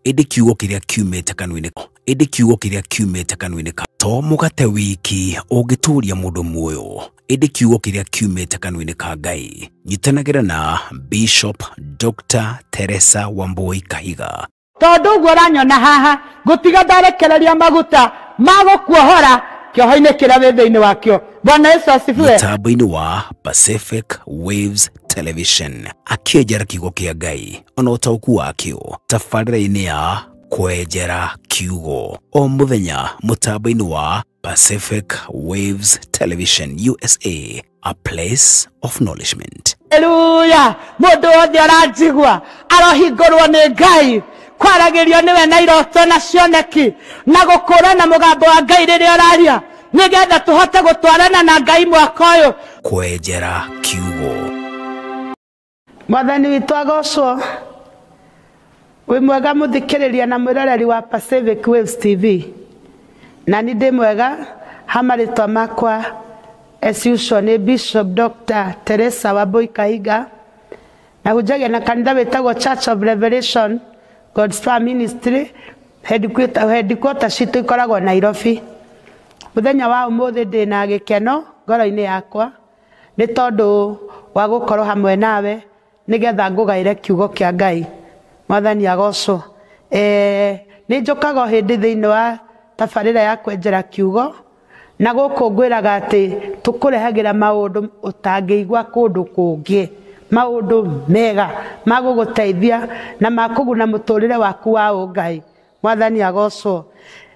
indi kiugo kiria kiumite kanua-ini indi kiugo kiria kiumite kanua-ini to mugate wiki ungituria mundu muoyo indi kiugo kiria kiumite kanua-ini ka Ngai. Nyitanagira na Bishop Dr. Teresa Wambui Kahiga. Tondu guo ranyona haha gutiga ndarekereria maguta magukuohora kioho-ini kiria wi thiini wakio. Bwana Yesu asifiwe. Mtambo-ini wa Pacific Waves Television akienjera kiugo kia Ngai ona utauku wakio tabarĩra-inĩ ya kwenjera kiugo o muthenya mutambo-ini wa Pacific Waves Television USA, a place of knowledgement. Hallelujah. Mundu wothe aranjigua arohingũrwo nĩ Ngai kwaragirio niwe na iroto na cioneki na gũkũrana mũgambo wa Ngai rĩrĩa ũraria nigetha tuhote gũtwarana na Ngai mwaka ũyũ. Kwenjera kiugo. Mwathani witũ agocwo. Wi mwega muthikiriria na mwiroreri wa Pacific Waves TV. Na ni ndi mwega hamaritwa makwa as usual ni Bishop Dr. Teresa Wambui Kahiga. Na hujagia na kanitha witagwo Church of Revelation God's Power Ministry headquarters citu ikoragwo Nairobi. Muthenya wa umuthi ndi na gikeno ngoro-ini yakwa ni tondu wa gukorwo hamwe nawe nigetha ngugaire kiugo kia Ngai. Mwathani agocwo. Ni njukaga hindi thiini wa tabarĩra ya kwenjera kiugo na gũkũngwĩraga atĩ tũkũrehagira maũndũ ũtangĩigua kũndũ kũngĩ, maũndũ mega magũgũteithia na makũguna mũtũrĩre waku wa ũngai. Mwathani agocwo.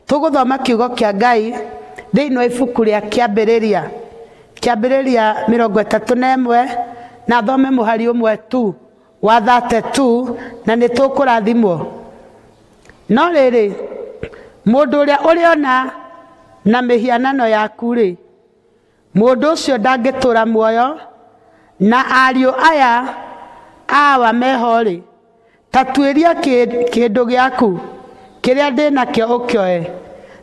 Tũgũthoma kiugo kia Ngai thĩinĩ wa ibuku rĩa Kĩambĩrĩria 31 na thome mũhari ũmwe tu wa 32 na nĩ tũkũrathimwo. No rĩrĩ mũndũ ũrĩa ũrĩona na mĩhianano yaku rĩ, mũndũ ũcio ndangĩtũra muoyo, na ariũ aya awa meho rĩ, ta tuĩria kĩndũ gĩaku kĩrĩa ndĩ nakĩo ũkĩoe.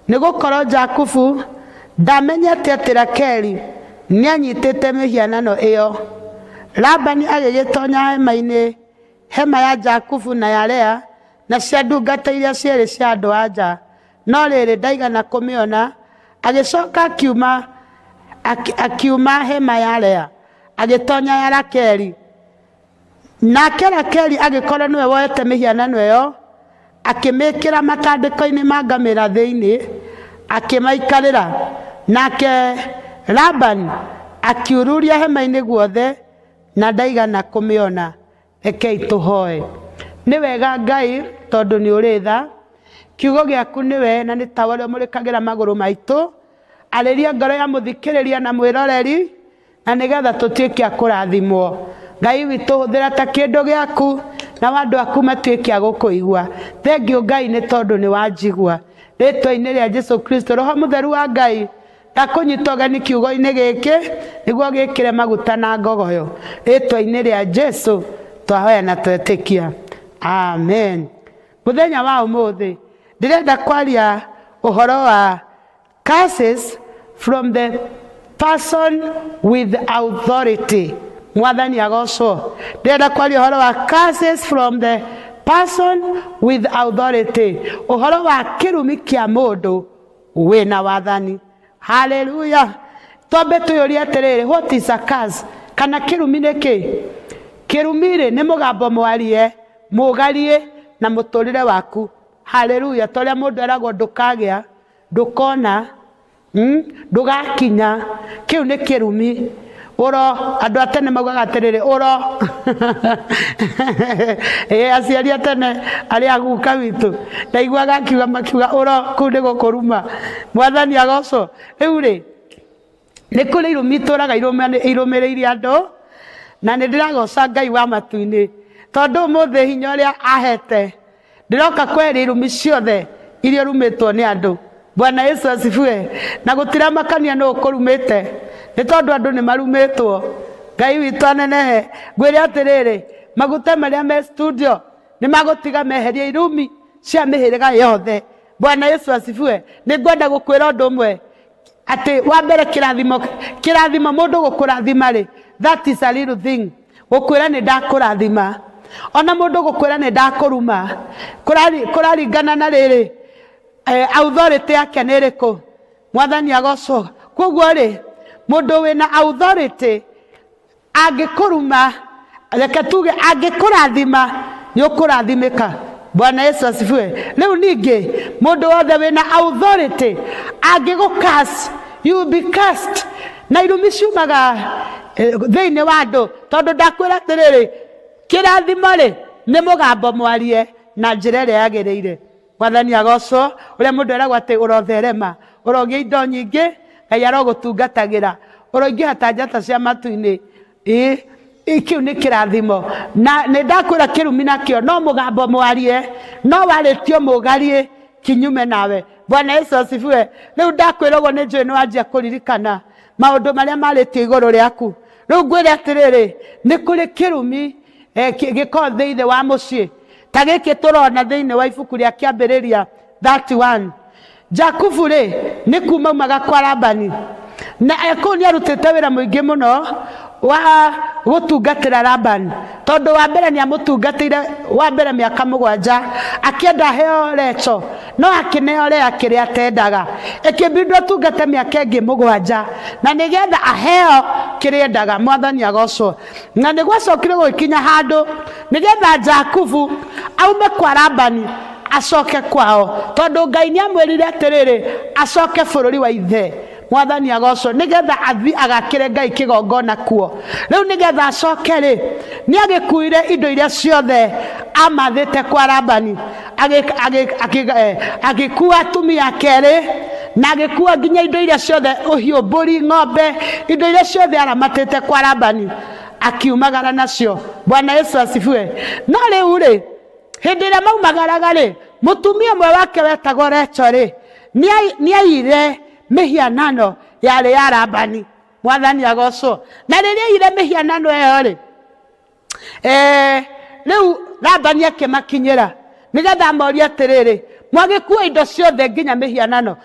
Nĩ gũkorwo Jakubu ndamenyete atĩ Rakeli nĩ anyitĩte mĩhianano ĩyo. Labani agĩgĩtonya hema ya Jakubu na ya Lea na cia ndungata iria cierĩ cia andũ anja, no rĩrĩ ndaigana kũmĩona. Agĩcoka akiuma hema ya Lea agĩtonya ya Rakeli, nake Rakeli agĩkorwo nĩwe woete mĩhianano ĩyo akĩmĩkĩra matandĩko-inĩ ma ngamĩra thĩinĩ akĩmaikarĩra. Nake Labani akiururia hema-inĩ guothe na ndaigana kũmĩona. Rekei tũhoe. Nĩ wega Ngai tondũ nĩ ũrĩ tha, kiugo gĩaku nĩwe na nĩ tawa ũrĩa ũmũrĩkagĩra magũrũ maitũ. Arĩria ngoro ya mũthikĩrĩria na mwĩroreri na nĩgetha tũtuĩke a kũrathimwo. Ngai witũ hũthĩra ta kĩndũ gĩaku na andũ aku matuĩke a gũkũigua. Thengiũ Ngai nĩ tondũ nĩ wanjigua. Rĩtwa-inĩ rĩa Jesũ Kristo, Roho Mũtheru wa Ngai ndakũnyita ũgeni kiugo-inĩ gĩkĩ nĩguo gĩkĩre maguta na ngogoyo. Rĩtwa-inĩ rĩa Jesũ twahoya na twetĩkia. Amen. Muthenya wa umuthi ndirenda kwaria uhoro wa curses from the person with authority. Mwathani agocwo. Ndirenda kwaria uhoro wa curses from the person with authority. Uhoro wa kĩrumi kĩa mũndũ wĩna wathani. Hallelujah. Twambe tuyũrie atĩrĩrĩ, what is a curse? Kana kĩrumi nĩ kĩ? Kĩrumi rĩ nĩ mũgambo mwarie mũgarie na mũtũrĩre waku. Hallelujah. Tũrĩa mũndũ eragwo ndũkagĩa, ndũkona, ndũgakinya, kĩu nĩ kĩrumi. Uro andũ a tene maugaga atĩrĩrĩ, uro aciari a tene arĩa guka witũ ndaiguaga makiuga uro kũu nĩ gũkũruma. Mwathani agocwo. Rĩu rĩ nĩ kũrĩ irumi itũraga irũmĩrĩire andũ, na nĩ ndĩragoca Ngai wa matu-inĩ tondũ ũmũthĩ hinya ũrĩa ahete ndiroka kweria irumi ciothe iria rumĩtwo nĩ andũ. Bwana Yesu asifiwe. Na gũtiramakania nũ ũkũrumĩte nĩ tondũ andũ nĩ marumĩtwo. Ngai witũ anenehe. Ngwĩre atĩrĩrĩ, maguta marĩa me studio nĩ magũtiga meheria irumi cia mĩhĩrĩga yothe. Bwana Yesu asifiwe. Nĩ ngwenda gũkwĩra ũndũ ũmwe atĩ wa mbere kĩrathimo mũndũ gũkũrathima rĩ, that is a little thing. Gũkwĩra nĩ ndakũrathima ona mundu gukwira ni ndakuruma kuraringana na riri authority yake ni iriku mwathani agocwo koguo ri mundu wina authority angikuruma reke tuge angikurathima ni ukurathimika Bwana Yesu asifiwe riu ningi mundu wothe wina authority angigucast you will be cast na irumi ciumaga thiini wa andu tondu ndakwira atiriri kirathimo ri ni mugambo mwarie na njira iria yagiriire mwathani agocwo uria mundu eragwo ati urotherema urogia indo nyingi Ngai arogutungatagira uroingiha ta njata cia matu-ini ikiu ni kirathimo na ni ndakwira kirumi nakio no mugambo mwarie no waritio mugarie kinyume nawe Bwana Yesu asifiwe riu ndakwiragwo ni njui ni wanjia kuririkana maundu maria maritio iguru riaku riu ngwire atiriri ni kuri kirumi giko thiini wa mucii ta giki turona thiini wa ibuku ria kiambiriria 31 Jakubu ri ni kuma umaga kwa Labani na eko ni arutite wira muingi muno wa gutungatira Labani tondu wa mbere ni amutungatire wa mbere miaka 7 akienda heo Recho no akineo ria kiria atendaga ikibindwo tungate miaka ingi 7 na nigetha aheo kiria endaga mwathani agocwo na nigwacokire gwikinya handu nigetha Jakubu aume kwa Labani acoke kwao tondu Ngai ni amwirire atiriri acoke bururi wa ithe mwathani agocwo nigetha athi agakire Ngai kigongona kuo riu nigetha acoke ri ni agikuire indo iria ciothe amathite kwa Labani agikua atumia keri na agikua nginya indo iria ciothe uhiu mburi ng'ombe indo iria ciothe aramatite kwa Labani akiumagara nacio Bwana Yesu asifiwe no riu ri hindi ria maumagaraga ri mutumia mwe wake wetagwo Recho ri ni aire mihianano yari ya Labani mwathani agocwo na riria ire mihianano eyo ri riu Labani akimakinyira nigetha moria atiriri mwagikua indo ciothe nginya mihianano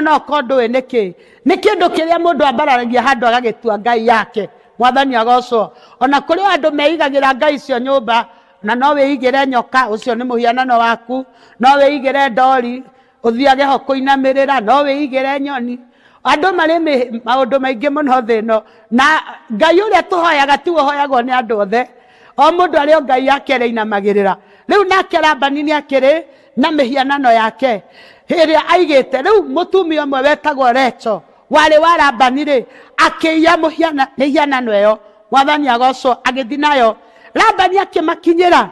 no kondu niki ni kindu kiria mundu ambararagia handu agagitua Ngai yake mwathani agocwo ona kuri andu meigagira Ngai cio nyumba na no weigire nyoka ucio ni muhianano waku no weigire ndori uthiage ho kuinamirira no weigire nyoni andu mari maundu maingi muno thino na Ngai uria tuhoyaga ti uhoyagwo ni andu othe o mundu ari o Ngai yake reinamagirira riu nake Labani ni akiri na mihianano yake iria aigite riu mutumia mwe wetagwo Recho wari wa Labani ri akiya mihianano eyo mwathani agocwo agithi nayo Labani akimakinyira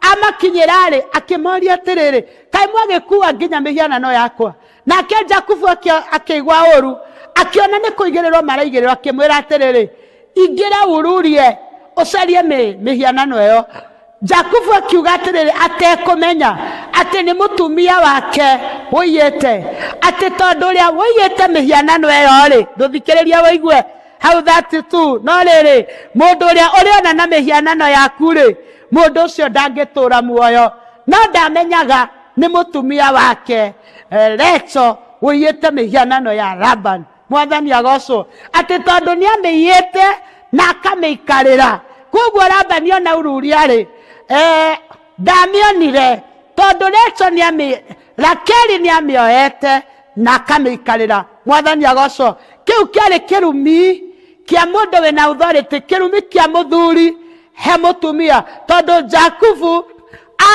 amakinyira ri akimoria atiriri kai mwagikua nginya mihianano yakwa nake Jakubu akigwa uru akiona ni kuigirirwo maraigirirwo akimwira atiriri ingira ururie ucarie mihianano eyo Jakubu akiuga atiriri atekumenya ati ni mutumia wake wiyete ati tondu ria wiyete mihianano eyo ri nduthikiriria waigwe how that too no riri mundu uria uriona na mihianano yaku ri mundu ucio ndangitura muoyo no ndamenyaga ni mutumia wake Recho wiyete mihianano ya Labani mwathani agocwo ati tondu ni amiyete na akamiikarira koguo Labani ona ururia ri ndamionire tondu Recho ni Rakeli ni amioete na akamiikarira mwathani agocwo kiu kiari kirumi kia mundu wina authority kirumi kia muthuri he mutumia tondu Jakubu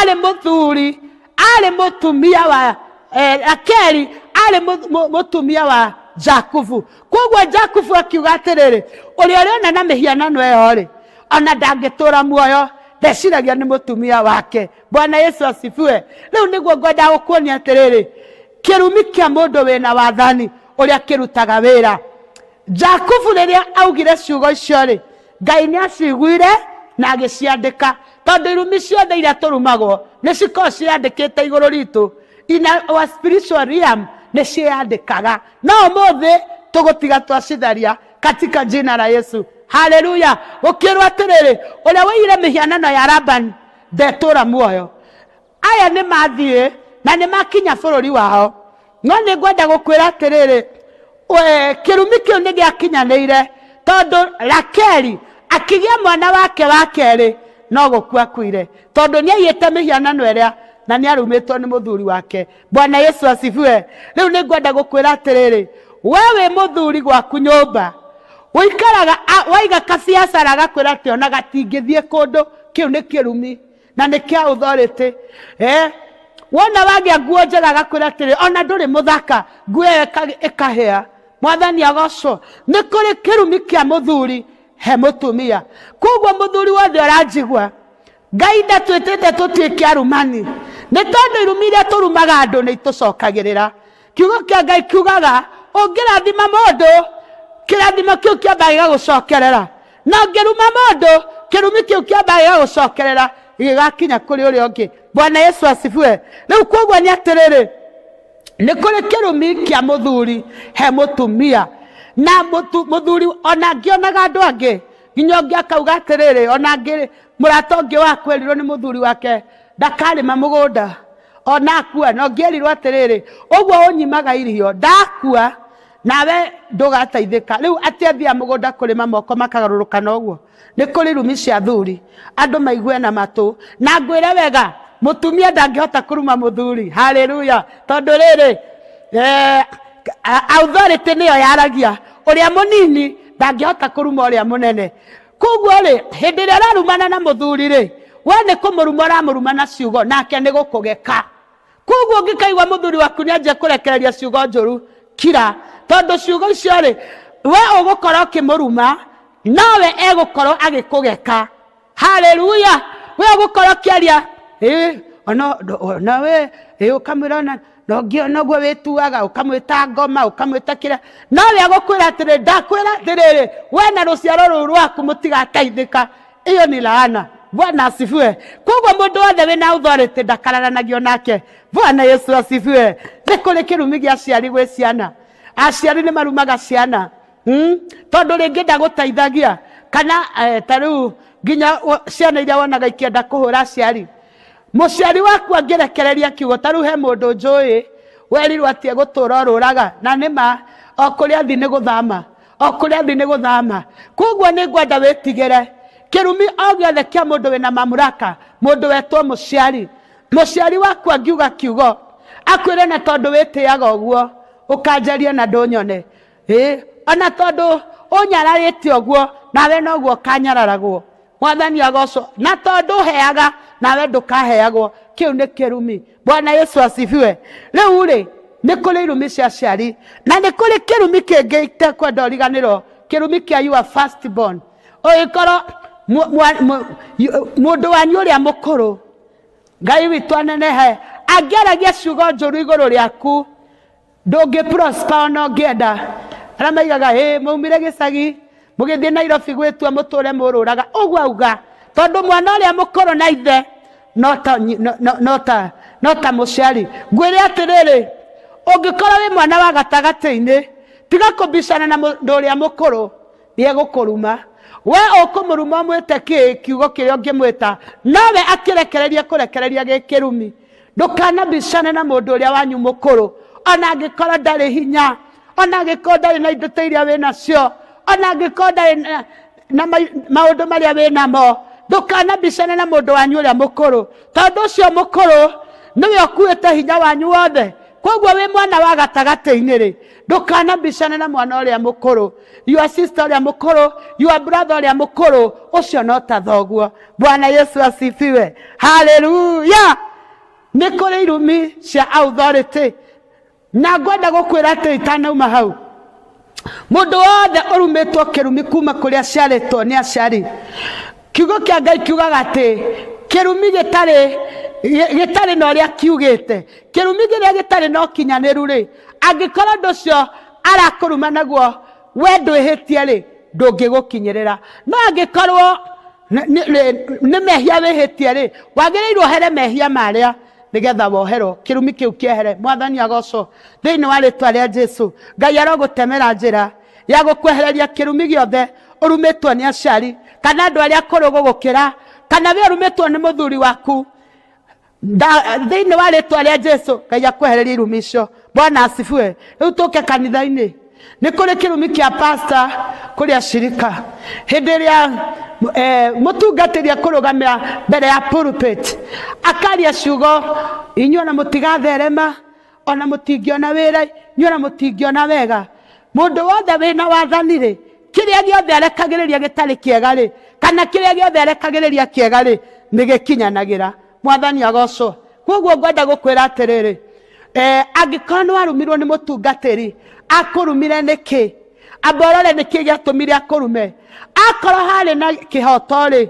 ari muthuri ari mutumia wa Rakeli ari mutumia wa Jakubu koguo Jakubu akiuga atiriri uria uriona na mihianano eyo ri ona ndangitura muoyo ndeciragia ni mutumia wake Bwana Yesu asifiwe riu niguo ngwenda gukuonia atiriri kirumi kia mundu wina wathani uria kirutaga wira Jakubu riria augire ciugo icio ri Ngai ni aciguire na agiciandika tondu irumi ciothe iria turumagwo ni cikoragwo ciandikite iguru ritu in our spiritual realm ni ciandikaga no umuthi tugutiga twacitharia katika jina la Yesu haleluya ukirwa atiriri uria wiyire mihianano ya Labani ndetura muoyo aya ni mathie na ni makinya bururi wao no ni ngwenda gukwira atiriri kirumi kiu ni giakinyanire tondu Rakeli akigia mwana wake wa keri no gukua kuire tondu ni ayite mihianano eria na ni arumitwo ni muthuri wake. Bwana Yesu asifiwe. Riu ni ngwenda gukwira atiriri, wewe muthuri gwaku nyumba uikaraga waiga kabiacara gakwira ati ona gatingithie kundu, kiu ni kirumi na ni kia authority. Wona wagia nguo njega gakwira atiri ona nduri muthaka nguo ikahea. Mwathani agocwo. Ni kuri kirumi kia muthuri he mutumia. Koguo muthuri wothe aranjigua, Ngai ndatwitite tutuike arumani ni tondu irumi iria turumaga andu ni itucokagirira. Kiugo kia Ngai kiugaga ungirathima mundu kirathimo kiu kiambaga gigucokerera, na ngiruma mundu kirumi kiu kiambaga gigucokerera gigakinya kuri uria ungi. Bwana Yesu asifiwe. Riu koguo ni atiriri, ni kuri kirumi kia muthuri he mutumia, na muthuri ona ngionaga andu angi nginya ungi akauga atiriri ona ngi murata ungi wa kwerirwo ni muthuri wake ndakarima mugunda ona akua, no ngierirwo atiriri uguo unyimaga irio ndakua nawe ndugataithika. Riu atiathia mugunda kurima moko makagaruruka noguo. Ni kuri rumi cia thuri andu maigue na matu, na ngwire wega mutumia ndangihota kuruma muthuri. Haleluya. Tondu riri authority niyo yaragia, uria munini ndangihota kuruma uria munene. Koguo ri hindi ria ararumana na muthuri ri we ni kumuruma uramuruma na ciugo nake ni gukugeka. Koguo ngikaigua muthuri waku ni anjia kurekereria ciugo njuru, kira tondu ciugo icio ri we ugukorwo ukimuruma nawe egukorwo agikugeka. Haleluya. We ugukorwo kiaria ona we ukamwira no ngiona guo wituaga ukamwita ngoma ukamwita kira, nawe agukwira atiri ndakwira atiriri we na ruciaro ruru rwaku mutigataithika. Iyo ni laana. Bwana asifiwe. Koguo mundu wothe wina authority ndakararanagio nake. Bwana Yesu asifiwe. Ni kuri kirumi gia ciari gwi ciana. Aciari ni marumaga ciana tondu ringi ndagutaithagia kana tariu nginya ciana iria wonaga ikienda kuhura aciari. Muciari waku angirekereria kiugo, tariu he mundu njui werirwo atie gutura ruraga na nima okuria thi ni guthama, okuria thi ni guthama. Koguo ni ngwenda witigire kirumi o giothe kia mundu wina mamuraka, mundu wetwo muciari. Muciari waku angiuga kiugo akwire na tondu witiaga uguo ukanjaria na ndunyone ona tondu unyararite uguo nawe noguo kanyararagwo. Mwathani agocwo. Na tondu heaga nawe ndukaheagwo, kiu ni kirumi. Bwana Yesu asifiwe. Riu ri ni kuri irumi cia ciari na ni kuri kirumi kingi itekwenda uriganirwo, kirumi kia your first born. Ugikorwo mundu wanyu uria mukuru Ngai witu anenehe angiaragia ciugo njuru iguru riaku ndungi prosper no ngienda. Aria maigaga maumire gicagi mugithie Nairobi gwitua muture mururaga uguo auga tondu mwana uria mukuru na ithe nota muciari. Ngwire atiriri ungikorwo wi mwana wa gatagati-ini tiga kubicana na mundu uria mukuru ni egukuruma. We ukumuruma mwite kiugo kiria ungimwita nawe akirekereria kurekereria gikirumi. Ndukanabicane na mundu uria wanyu mukuru ona angikorwo ndari hinya, ona angikorwo ndari na indo ta iria winacio, ona angikorwo ndari na maundu maria winamo. Ndukanabicane na mundu wanyu uria mukuru tondu ucio mukuru niwe ukuite hinya wanyu wothe. Koguo wi mwana wa gatagati-ini ri ndukanabicane na mwana uria mukuru, your sister uria mukuru, your brother uria mukuru, ucio no ta thoguo. Bwana Yesu asifiwe. Haleluya. Ni kuri irumi cia authority na ngwenda gukwira ati itanauma hau mundu wothe urumitwo kirumi kuma kuria ciaritwo ni aciari. Kiugo kia Ngai kiugaga ati kirumi gitari no ria kiugite, kirumi giria gitari no kinyaniru ri angikorwo nducio arakuruma naguo we ndwihitie ri ndungigukinyirira. No angikorwo ni mehia wihitie ri wagirirwo here mehia maria nigetha woherwo kirumi kiu kiehere. Mwathani agocwo. Thiini wa ritwa ria Jesu Ngai arogutemera njira ya gukwehereria kirumi giothe urumitwo ni aciari kana andu aria akuru gugukira kana we urumitwo ni muthuri waku. Thiini wa ritwa ria Jesu Ngai akwehereria irumi icio. Bwana asifiwe. Riu tuke kanitha-ini nĩ kũrĩ kĩrumi kĩa pastor kũrĩa shirika hĩndĩ ĩrĩa mũtungatĩri kũrũgamĩra mbere ya pulpit akaria ciugo inyuĩ ona mũtigatherema ona mũtingĩona wĩra inyuĩ ona mũtingĩona wega mũndũ wothe wĩna wathani rĩ kĩrĩa gĩothe arekagĩrĩria gĩtarĩ kĩega rĩ kana kĩrĩa gĩothe arekagĩrĩria kĩega rĩ nĩ gĩkinyanagĩra mwathani agocwo koguo ngwenda gũkwĩra atĩrĩrĩ angĩkorwo nĩ warumirwo nĩ mũtungatĩri akũrumire nĩkĩ amborore nĩkĩ gĩatũmire akũrume akorwo harĩ na kĩhoto rĩ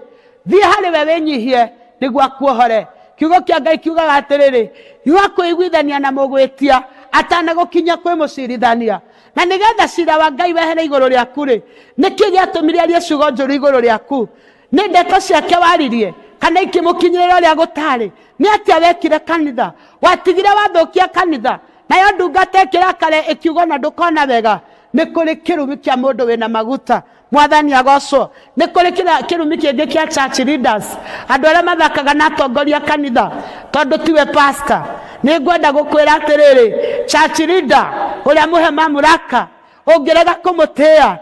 thiĩ harĩ we wĩnyihie nĩguo akuohore kiugo kĩa Ngai kiugaga atĩrĩrĩ iwakwĩiguithania na mũgwĩtia atanagũkinya kwĩ mũcirithania na nĩgetha cira wa Ngai wehere igũrũ rĩaku rĩ nĩkĩ gĩatũmire arie ciugo njũru igũrũ rĩaku nĩ ndeto ciake waririe kana ikĩmũkinyĩrĩra ũrĩa gũtarĩ nĩ atĩa wekire kanitha watigire wathũkia kanitha nayo ndungata ĩkĩrakare ĩkiuga na ndũkona wega nĩ kũrĩ kĩrumi kĩa mũndũ wĩna maguta mwathani agocwo nĩ kũrĩ kĩrumi kĩngĩ kĩa church leaders andũ arĩa mathakaga na atongoria kanitha tondũ tiwe pastor nĩ ngwenda gũkwĩra atĩrĩrĩ church leader ũrĩa mũhe mamũraka ũngĩrega kũmũtĩa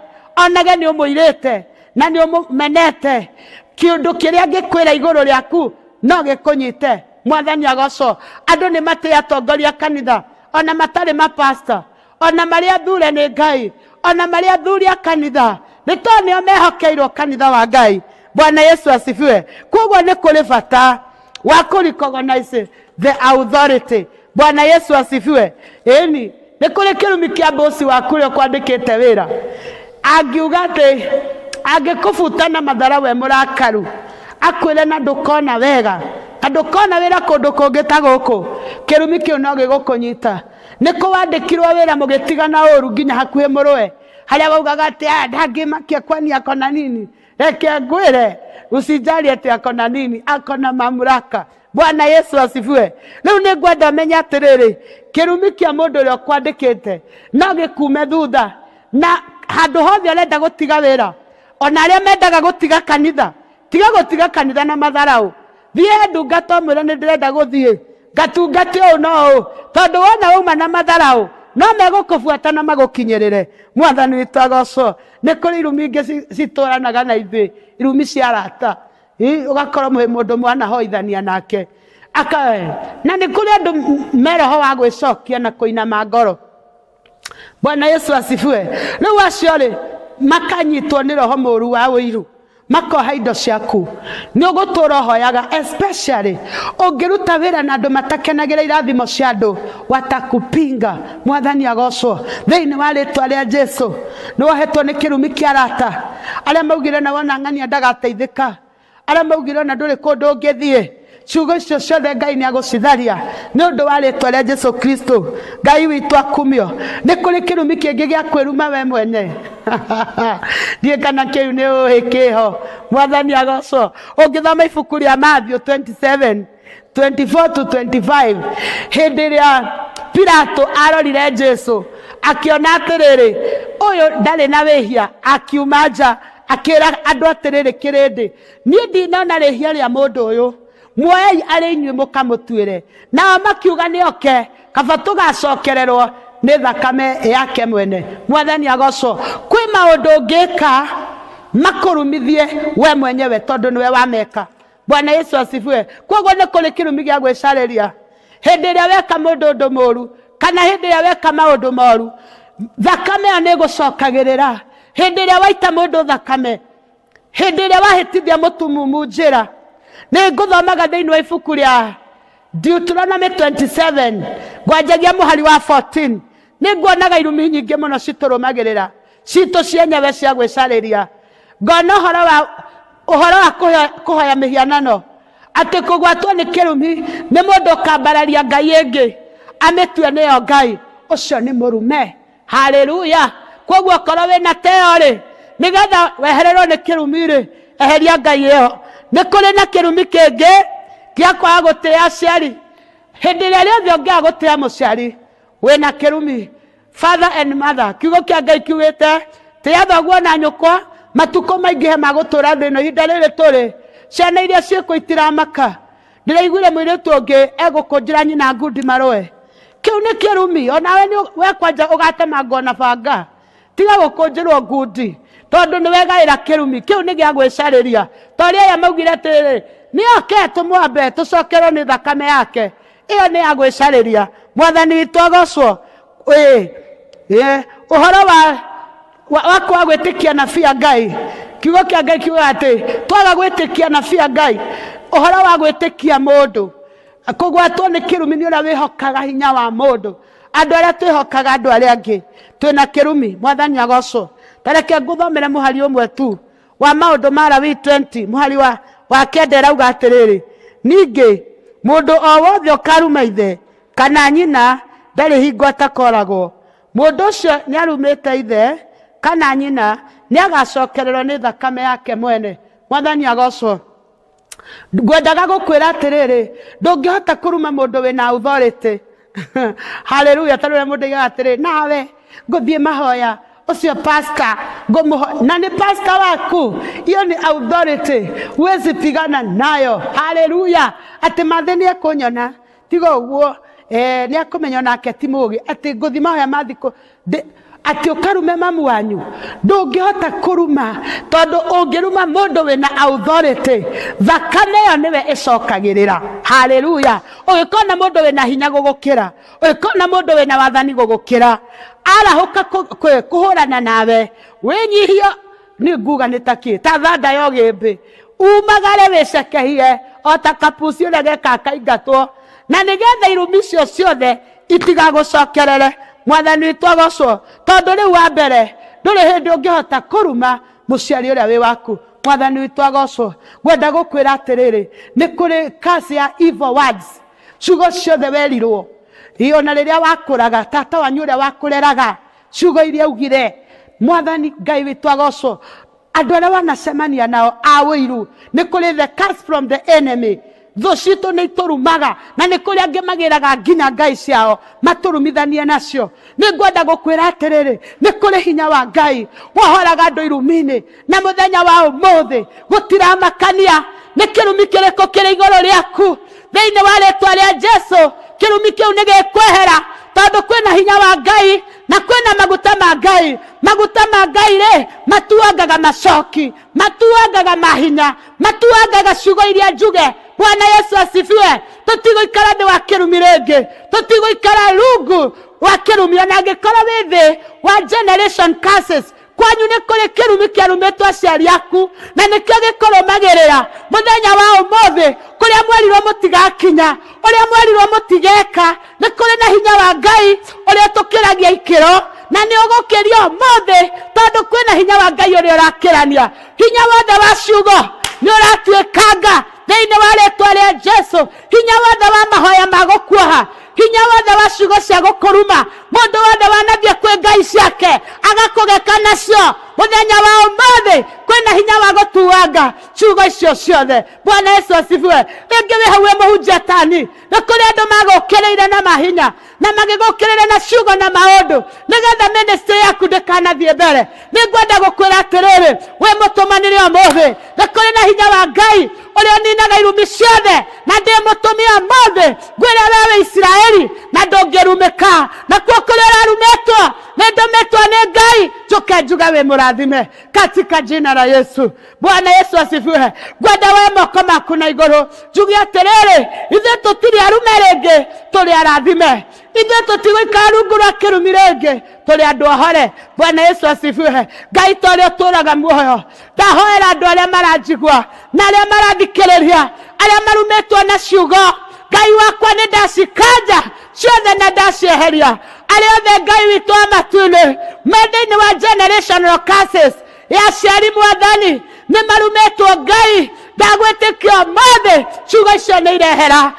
onage nĩ ũmũirĩte na nĩ ũmenete kĩũndũ kĩrĩa gĩkwĩra igũrũ rĩaku no gĩkũnyite mwathani agocwo andũ nĩ matĩa atongoria kanitha ona matarĩ mapastor ona marĩa athure nĩ Ngai ona marĩa athuri a kanitha nĩ tondũ nĩo mehokeirwo kanitha wa Ngai Bwana Yesu asifiwe koguo nĩ kũrĩ bata wa kũrecognize the authority Bwana Yesu asifiwe ĩni nĩ kũrĩ kĩrumi kĩa bosi waku ũrĩa kwandĩkĩte wĩra angiuga atĩ angĩkũbuta na mathara we mũrakaru akwĩre na ndũkona wega ndũkona wĩra kũndũ kũngĩ ta gũkũ kĩrumi kĩu no gĩgũkũnyita nĩ kũwandĩkirwo wĩra mũgĩtigana ũru nginya hakuhĩ mũrũe harĩa waugaga atĩ ndangĩmakia kwani akona nini reke ngwĩre usijali atĩ akona nini akona mamlaka Bwana Yesu asifiwe rĩu nĩ ngwenda menya atĩrĩrĩ kĩrumi kĩa mũndũ ũrĩa kwandĩkĩte no gĩkume thutha na handũ hothe ũrenda gũtiga wĩra ona arĩa mendaga gũtiga kanitha tiga gũtiga kanitha na matharaũ thiĩ ndungata ũmwĩre nĩ ndĩrenda gũthiĩ ngatungate ũũ no ũũ tondũ wona wauma na matharaũ no megũkũbuata na magũkinyĩrĩre mwathani witũ agocwo nĩ kũrĩ irumi ingĩ citũranaga na ithuĩ irumi cia arata ũgakorwo mũndũ mwanahoithania nake na nĩ kũrĩ andũ meroho wa gwĩcokia na kũinama ngoro Bwana Yesu asifiwe rĩu acio rĩ makanyitwo nĩ roho mũru wa ũiru makoha indo ciaku nĩ ũgũtũra ũhoyaga especially ũngĩruta wĩra na andũ matakenagĩra irathimo cia andũ watakupinga mwathani agocwo thĩinĩ wa rĩtwa rĩa Jesũ nĩ wohetwo nĩ kĩrumi kĩa arata arĩa maugire na wona ng'ania ndagateithĩka arĩa maugire na ndũrĩ kũndũ ũngĩthiĩ ciugo icio ciothe Ngai nĩ agũcitharia nĩ ũndũ wa rĩtwa rĩa Jesũ Kristo Ngai witũ akumio nĩ kũrĩ kĩrumi kĩngĩ gĩa kwĩruma we mwene ndiĩ kana kĩu nĩ ũhĩkĩho mwathani agocwo ũngĩthoma ibuku rĩa Matthew 27:24-25 hĩndĩ ĩrĩa Pilato arorire Jesũ akĩona atĩrĩrĩ ũyũ ndarĩ na wĩhia akiuma nja akĩra andũ atĩrĩrĩ kĩrĩndĩ niĩ ndinona rĩhia rĩa mũndũ ũyũ muoyei arĩ inyuĩ mũkamũtuĩre nao makiuga nĩ oke kaba tũgacokererwo nĩ thakame yake mwene mwathani agocwo kwĩ maũndũ ũngĩka makũrumithie we mwenyewe tondũ nĩwe wameka Bwana Yesu asifiwe koguo nĩ kũrĩ kĩrumi gĩa gwĩcarĩria hĩndĩ ĩrĩa weka mũndũ ũndũ mũru kana hĩndĩ ĩrĩa weka maũndũ moru thakame ĩyo nĩ ĩgũcokagĩrĩra hĩndĩ ĩrĩa waita mũndũ thakame hĩndĩ ĩrĩa wahĩtithia mũtumumu njĩra nĩ ngũthomaga thĩinĩ wa ibuku rĩa Deuteronomy 27 ngwanjagia mũhari wa 14 nĩ nguonaga irumi nyingĩ mũno citũrũmagĩrĩra citũ cienyewe cia gwĩcarĩria ngona ũhoro wa kũhoya mĩhianano atĩ kũgwatwo nĩ kĩrumi nĩ mũndũ ũkambararia Ngai ĩngĩ amĩtue nĩyo Ngai ũcio nĩ mũrume haleluya koguo korwo wĩna teo rĩ nĩgetha wehererwo nĩ kĩrumi rĩ eheria Ngai ĩyo nĩ kũrĩ na kĩrumi kĩngĩ gĩa kwaga gũtĩa aciari hĩndĩ ĩrĩa rĩothe ũngĩaga gũtĩa mũciari wĩna kĩrumi father and mother kiugo kĩa Ngai kiugĩte tĩa thoguo na nyũkwa matukũ maingĩhe ma gũtũra thĩ ĩno ihinda rĩrĩ tũrĩ ciana iria ciĩkwo itiramaka ndĩraiguire mũirĩtu ũngĩ egũkũnjĩra nyina ngundi marũe kĩu nĩ kĩrumi onawe we kwanja ũgatema ngona banga tiga gukunjirwo ngundi tondu ni wegaira kirumi kiu ni gia gwicariria tori aya maugire atiri ni oke tumwambe tucokerwo ni thakame yake iyo ni ya gwicariria mwathani witũ agocwo uhoro wa kwa gwitikia nabii Ngai kiugo kia Ngai kiuga ati twaga gwitikia nabii Ngai uhoro wa gwitikia mundu kugwatwo ni kirumi ni uria wihokaga hinya wa mundu andu aria twihokaga andu aria angi twina kirumi mwathani agocwo tareke nguthomere muhari umwe tu wa maundu mara wi 20 muhari wa kenda rauga atiriri ningi mundu o wothe ukaruma ithe kana nyina ndari hingo atakoragwo mundu ucio ni arumite ithe kana nyina ni agacokererwo ni thakame yake mwene mwathani agocwo ngwendaga gukwira atiriri ndungihota kuruma mundu wina authority haleluya tarure mundu iga atiriri nawe nguthie mahoya ucio pastor ngomuho na ni pastor waku iyo ni authority wezi pigana nayo haleluya ati matheni ekunyona tigo uguo ni akumenya nake timugi ati nguthi mahoya mathiko ati ukarume mamu wanyu ndungihota kuruma tondu ungiruma mundu wina authority thakame yo niwe icokagirira haleluya ugikona mundu wina hinya gugukira ugikona mundu wina wathani gugukira arahuka kuhurana nawe winyihio ni nguga nitaki ta thanda yo gimbi umagare wicekehie ota kapusi uria gekaka ingatwo na nigetha irumi cio ciothe itigagucokerere mwathani witũ agocwo tondu riu wa mbere nduri hindi ungihota kuruma muciari uria wi waku mwathani witũ agocwo gwenda gukwira atiriri ni kuri curse ya evil words ciugo ciothe werirwo ona riria wakuraga tata wanyu uria wakureraga ciugo iria ugire mwathani Ngai witũ agocwo andu aria wanacemania nao awiru ni kuri the curse from the enemy tho citũ nĩ iturumaga na nĩ kũrĩa angĩ magĩraga nginya ngai ciao maturumithanie nacio nĩ ngwenda gũkwĩra atĩrĩrĩ nĩ kũrĩ hinya wa Ngai wohoraga andũ irumi-inĩ na mũthenya wa ũmũthĩ gũtiramakania nĩ kĩrumi kĩrĩkũ kĩrĩ igũrũ rĩaku thĩinĩ wa rĩĩtwa rĩa Jesũ kĩrumi kĩu nĩ gĩkwehera tondu kwina hinya wa Ngai na kwina maguta ma Ngai rĩ matuangaga macoki matuangaga mahinya matuangaga ciugo iria njuge Bwana Yesu asifiwe tutigoikara thĩ wa kĩrumi rĩngĩ tutigoikara rungu wa kĩrumi na angĩkorwo wĩ thĩ wa generation curses kwanyu nĩ kũrĩ kĩrumi kĩarumĩtwo aciari aku na nĩkĩo gĩkũrũmagĩrĩra mũthenya wa ũmũthĩ kũrĩa mwerirwo mũtigakinya ũrĩa mwerirwo mũtigeka nĩ kũrĩ na hinya wa Ngai ũrĩa tũkĩragia ikĩro na nĩ ũgũkĩrio ũmũthĩ tondũ kwĩna hinya wa Ngai ũrĩa ũrakĩrania hinya wothe wa ciugo nĩ ũratuĩkanga thĩinĩ wa rĩĩtwa rĩa Jesũ hinya wothe wa mahoya ma gũkuoha hinya wothe wa ciugo cia gũkũruma mũndũ wothe wanathiĩ kwĩ ngai ciake agakũgeka nacio mũthenya wa ũmũthĩ kwĩna hinya wa gũtuanga ciugo icio ciothe Bwana Yesu asifiwe rĩngĩ wĩ hau wĩ mũhunjia tani nĩ kũrĩ andũ magũkĩrĩire na mahinya na magĩgũkĩrĩire na ciugo na maũndũ nĩgetha ministry yaku ndĩkanathiĩ mbere nĩ ngwenda gũkwĩra atĩrĩrĩ wĩ mũtũmanĩre ũmũthĩ nĩ kũrĩ na hinya wa Ngai ũrĩa ũninaga irumi ciothe na ndĩmũtũmia ũmũthĩ ngwĩre wee Isiraeli na ndũngĩrumĩka nakuo kũrĩa ũrarumĩtwo nĩ ndũmĩtwo nĩ Ngai njũke njuge wĩ mũrathime katika jina la Yesu Bwana Yesu asifiwe ngwenda wee moko maku na igũrũ njuge atĩrĩrĩ ithuĩ tũtirĩ arume rĩngĩ tũrĩ arathime ithuĩ tũtigũikara rungu rwa kĩrumi rĩngĩ tũrĩ andũ ohore Bwana Yesu asifiwe Ngai ta ũrĩa ũtũũraga muoyo ndahoera andũ arĩa maranjigua na arĩa marathikĩrĩria arĩa marumĩtwo na ciugo Ngai wakwa nĩ ndacikanja ciothe na ndacieheria arĩa othe Ngai witũ amatu-inĩ me thĩinĩ wa generational curses ya ciari mwathani nĩ marumĩtwo Ngai ndagwĩtĩkia ũmũthĩ ciugo icio nĩ irehera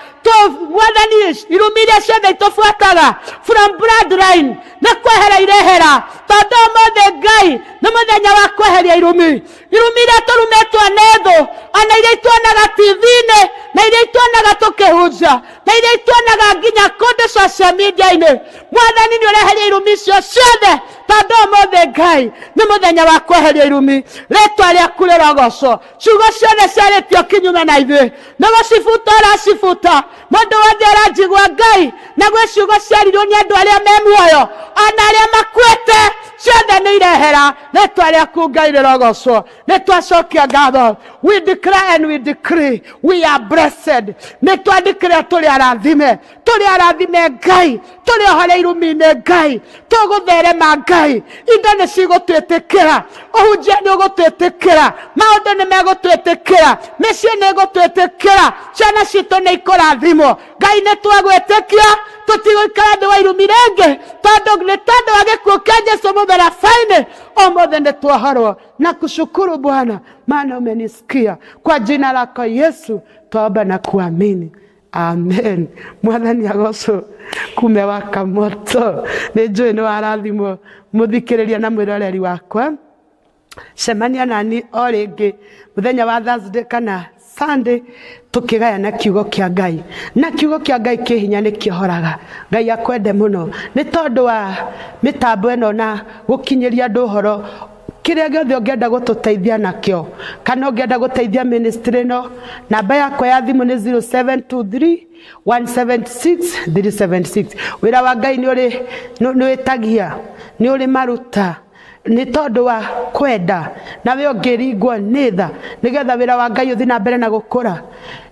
mwathani irumi iria ciothe itũbuataga from bloodline nĩ kwehera irehera tondũ ũmũthĩ Ngai nĩ mũthenya wa kweheria irumi iria tũrumĩtwo nĩ thũ ona iria ituonaga TV-inĩ na iria ituonaga tũkĩhunjia na iria ituonaga nginya kũndũ social media-inĩ mwathani nĩ ũreheria irumi icio ciothe tondũ ũmũthĩ Ngai nĩ mũthenya wa kweheria irumi rĩĩtwa rĩaku rĩrogocwo ciugo ciothe ciarĩtio kinyume na ithuĩ nĩ gũcibuta ũracibuta mũndũ wothe aranjigua Ngai na gwĩ ciugo ciarirwo nĩ andũ arĩa me muoyo ona arĩa makuĩte ciothe nĩ irehera rĩtwa rĩaku Ngai rĩrogocwo. Nĩ twacokia ngatho. We declare and we decree we are blessed. Nĩ twandĩkĩre tũrĩ arathime Ngai, tũrĩ ohore irumi-inĩ Ngai, tũgũtherema Ngai, indo nĩ cigũtwĩtĩkĩra, ũhunjia nĩ ũgũtwĩtĩkĩra, maũndũ nĩ megũtwĩtĩkĩra, mĩciĩ nĩ ĩgũtwĩtĩkĩra, ciana citũ nĩ ikũrathimwo. Ngai nĩ twagwĩtĩkia, tũtigũikara thĩ wa irumi rĩngĩ, tondũ wa gĩkuũ kĩa Jesũ mũtharabai-inĩ. Ũmũthĩ nĩ tuohorwo na kushukuru Bwana, maana umenisikia. Kwa jina lako Yesu twaomba na kuamini. Amen. Mwathani agocwo. Kumewaka moto. Nĩnjũĩ nĩ warathimwo mũthikĩrĩria na mwĩroreri wakwa. Cemania nani o rĩngĩ mũthenya wa Thursday kana Sunday tukigayana kiugo kĩa Ngai. Na kiugo kĩa Ngai kĩhinya nĩ kĩhoraga. Ngai akwende mũno. Nĩ tondũ wa mĩtambo ĩno na gũkinyĩria andũ ũhoro kĩrĩa gĩothe ũngĩenda gũtũteithia nakĩo, kana ũngĩenda gũteithia ministry no, namba yakwa ya thimũ nĩ 0723 176 376. Wĩra wa Ngai nĩ wĩtagia, nĩ ũrĩ maruta, nĩ tondũ wa kwenda nawe ũngĩringwo nĩ tha nĩgetha wĩra wa Ngai ũthiĩ na mbere na gũkũra.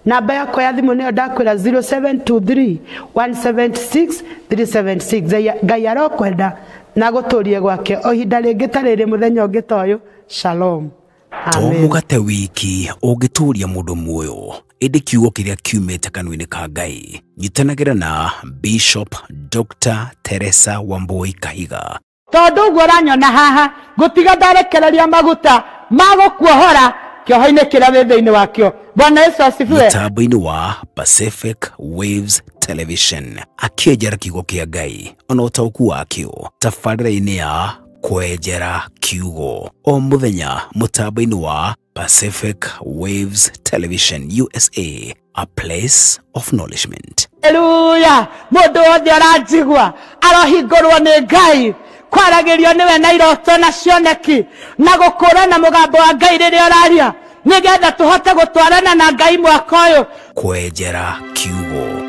Namba yakwa ya thimũ nĩyo ndakwĩra 0723 176 376. Ngai arokwenda na gũtũrie gwake o ihinda rĩngĩ ta rĩrĩ mũthenya ũngĩ ta ũyũ. Shalom. Amen. Mũgate wiki ũngĩtũria mũndũ muoyo, ĩndĩ kiugo kĩrĩa kiumĩte kanua-inĩ ka Ngai. Nyitanagĩra na Bishop Dr. Teresa Wambui Kahiga. Tondũ ũguo ũranyona haha, ngũtiga ndarekereria maguta ma gũkuohora kĩoho-inĩ kĩrĩa wĩ thĩinĩ wakĩo. Bwana Yesu asifiwe. Mũtambo-inĩ wa Pacific Waves Television, akĩenjera kiugo kĩa Ngai ona ũtaũku wakĩo tabarĩra-inĩ ya kwenjera kiugo. O mũthenya mũtambo-inĩ wa Pacific Waves Television USA, a place of acknowledgement. Hallelujah. Mũndũ wothe aranjigua arohingũrwo nĩ Ngai, kwaragĩrio nĩwe na iroto na cioneki, na gũkũũrana mũgambo wa Ngai rĩrĩa ũraria, nĩgetha tũhote gũtwarana na Ngai mwaka ũyũ. Kwenjera kiugo.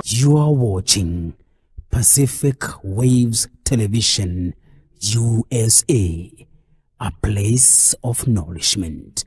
You are watching Pacific Waves Television USA, a place of nourishment.